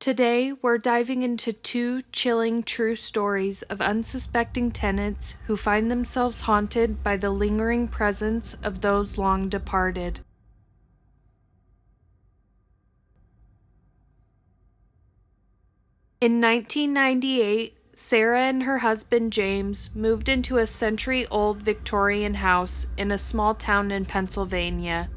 Today, we're diving into two chilling true stories of unsuspecting tenants who find themselves haunted by the lingering presence of those long departed. In 1998, Sarah and her husband James moved into a century-old Victorian house in a small town in Pennsylvania.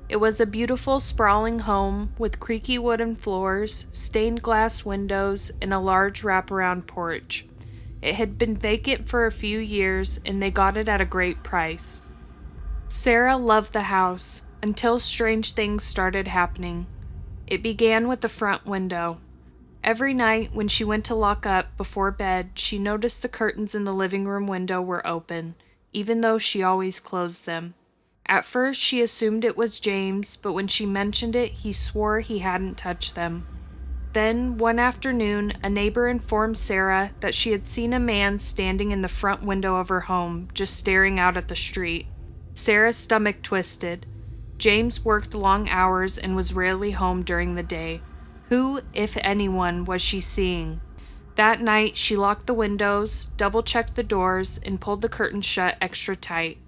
It was a beautiful, sprawling home with creaky wooden floors, stained glass windows, and a large wraparound porch. It had been vacant for a few years, and they got it at a great price. Sarah loved the house until strange things started happening. It began with the front window. Every night when she went to lock up before bed, she noticed the curtains in the living room window were open, even though she always closed them. At first, she assumed it was James, but when she mentioned it, he swore he hadn't touched them. Then, one afternoon, a neighbor informed Sarah that she had seen a man standing in the front window of her home, just staring out at the street. Sarah's stomach twisted. James worked long hours and was rarely home during the day. Who, if anyone, was she seeing? That night, she locked the windows, double-checked the doors, and pulled the curtains shut extra tight.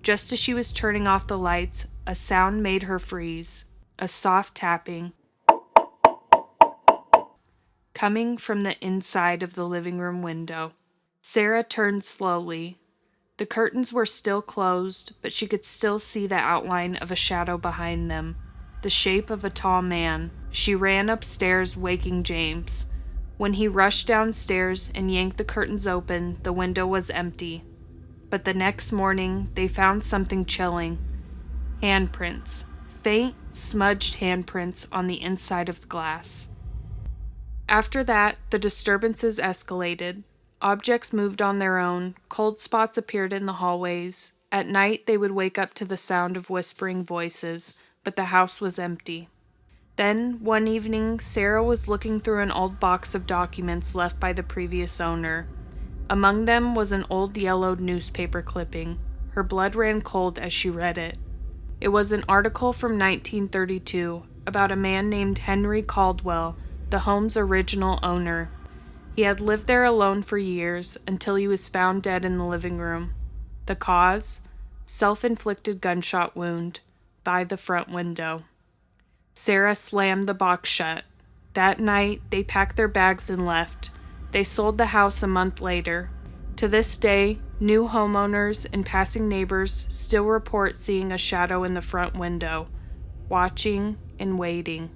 Just as she was turning off the lights, a sound made her freeze. A soft tapping, coming from the inside of the living room window. Sarah turned slowly. The curtains were still closed, but she could still see the outline of a shadow behind them, the shape of a tall man. She ran upstairs, waking James. When he rushed downstairs and yanked the curtains open, the window was empty. But the next morning, they found something chilling. Handprints. Faint, smudged handprints on the inside of the glass. After that, the disturbances escalated. Objects moved on their own. Cold spots appeared in the hallways. At night, they would wake up to the sound of whispering voices, but the house was empty. Then, one evening, Sarah was looking through an old box of documents left by the previous owner. Among them was an old yellowed newspaper clipping. Her blood ran cold as she read it. It was an article from 1932 about a man named Henry Caldwell, the home's original owner. He had lived there alone for years until he was found dead in the living room. The cause? Self-inflicted gunshot wound by the front window. Sarah slammed the box shut. That night, they packed their bags and left. They sold the house a month later. To this day, new homeowners and passing neighbors still report seeing a shadow in the front window, watching and waiting.